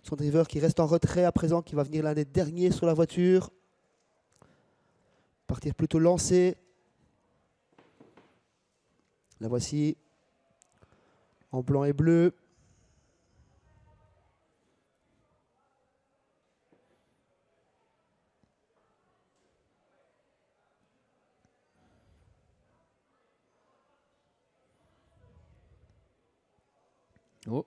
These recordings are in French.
Son driver qui reste en retrait à présent, qui va venir l'un des derniers sur la voiture. Partir plutôt lancé. La voici en blanc et bleu. Oh.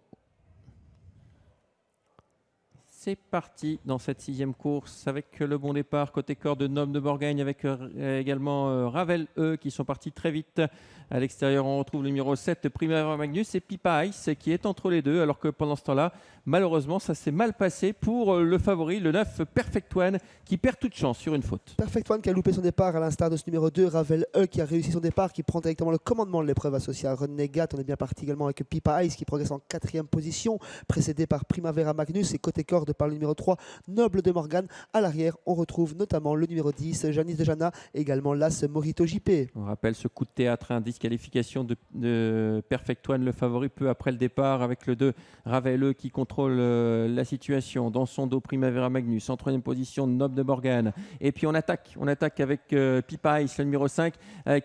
C'est parti dans cette 6e course avec le bon départ côté corps de Noble de Morgagne avec également Ravel E qui sont partis très vite. À l'extérieur, on retrouve le numéro 7, Primavera Magnus, et Pipa Ice qui est entre les deux, alors que pendant ce temps-là, malheureusement, ça s'est mal passé pour le favori, le 9, Perfect One, qui perd toute chance sur une faute. Perfect One qui a loupé son départ, à l'instar de ce numéro 2, Ravel E qui a réussi son départ, qui prend directement le commandement de l'épreuve associée à Renegat. On est bien parti également avec Pipa Ice qui progresse en 4e position, précédé par Primavera Magnus, et côté corde par le numéro 3, Noble de Morgane. À l'arrière, on retrouve notamment le numéro 10, Janice de Jana, également l'As Morito JP. On rappelle ce coup de théâtre, disqualification de Perfect One, le favori, peu après le départ, avec le 2, Ravelle qui contrôle la situation. Dans son dos, Primavera Magnus. En 3e position, Noble de Morgane. Et puis on attaque avec Pipa Ice, le numéro 5,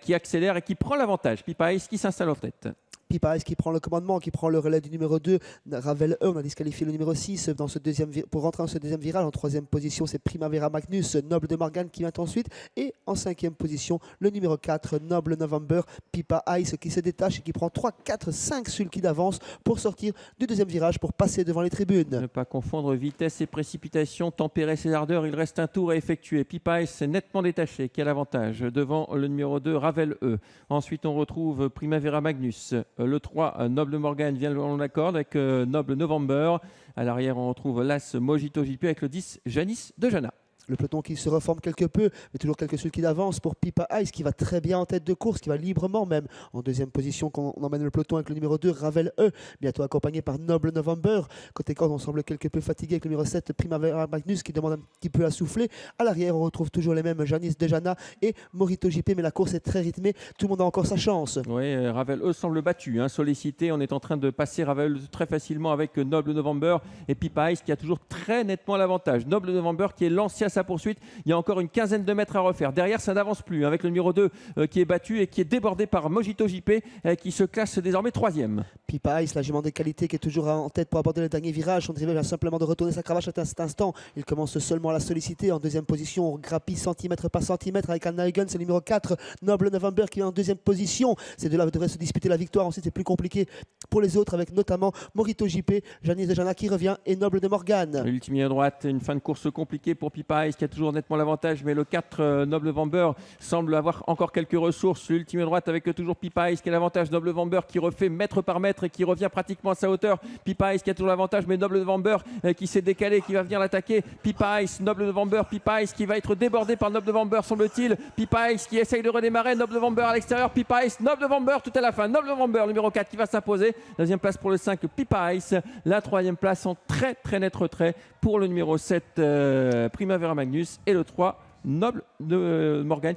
qui accélère et qui prend l'avantage. Pipa Ice qui s'installe en tête. Pipa Ice qui prend le commandement, qui prend le relais du numéro 2, Ravel E. On a disqualifié le numéro 6 dans ce pour rentrer dans ce deuxième virage. En 3e position, c'est Primavera Magnus, Noble de Morgane qui vient ensuite. Et en 5e position, le numéro 4, Noble November, Pipa Ice qui se détache et qui prend 3, 4, 5 sulky d'avance pour sortir du deuxième virage pour passer devant les tribunes. Ne pas confondre vitesse et précipitation, tempérer ses ardeurs. Il reste un tour à effectuer. Pipa Ice est nettement détaché. Quel avantage devant le numéro 2, Ravel E. Ensuite, on retrouve Primavera Magnus. Le 3, Noble Morgane vient en accord avec Noble November. À l'arrière, on retrouve l'As Mojito JP avec le 10, Janice de Jana. Le peloton qui se reforme quelque peu, mais toujours quelques sulky d'avance pour Pipa Ice qui va très bien en tête de course, qui va librement même en 2e position quand on emmène le peloton avec le numéro 2, Ravel E, bientôt accompagné par Noble November. Côté corde, on semble quelque peu fatigué avec le numéro 7, Primavera Magnus qui demande un petit peu à souffler. À l'arrière, on retrouve toujours les mêmes, Janice Dejana et Morito JP, mais la course est très rythmée, tout le monde a encore sa chance. Oui, Ravel E semble battu, sollicité. On est en train de passer Ravel très facilement avec Noble November et Pipa Ice qui a toujours très nettement l'avantage. Noble November qui est lancé à sa poursuite. Il y a encore une quinzaine de mètres à refaire. Derrière, ça n'avance plus avec le numéro 2 qui est battu et qui est débordé par Mojito JP qui se classe désormais 3e. Pipa Ice, la jument de qualité qui est toujours en tête pour aborder le dernier virage. Son driver vient simplement de retourner sa cravache à cet instant. Il commence seulement à la solliciter. En 2e position, on grappille centimètre par centimètre avec un Naigun. C'est le numéro 4, Noble November qui est en 2e position. Ces deux-là devraient se disputer la victoire. Ensuite, c'est plus compliqué pour les autres avec notamment Morito JP, Janice de Jana qui revient et Noble de Morgane. L'ultime ligne droite, une fin de course compliquée pour Pipa Ice qui a toujours nettement l'avantage, mais le 4 Noble November semble avoir encore quelques ressources. L'ultime droite avec toujours Pipa Ice qui a l'avantage, Noble November qui refait mètre par mètre et qui revient pratiquement à sa hauteur. Pipa Ice qui a toujours l'avantage, mais Noble November qui s'est décalé, qui va venir l'attaquer. Pipa Ice, Noble November, Pipa Ice qui va être débordé par Noble November semble-t-il. Pipa Ice qui essaye de redémarrer, Noble November à l'extérieur, Pipa Ice, Noble November tout à la fin. Noble November numéro 4 qui va s'imposer. 2e place pour le 5 Pipa Ice. La 3e place en très très net retrait pour le numéro 7 Primavera Magnus et le 3 Noble de Morgane.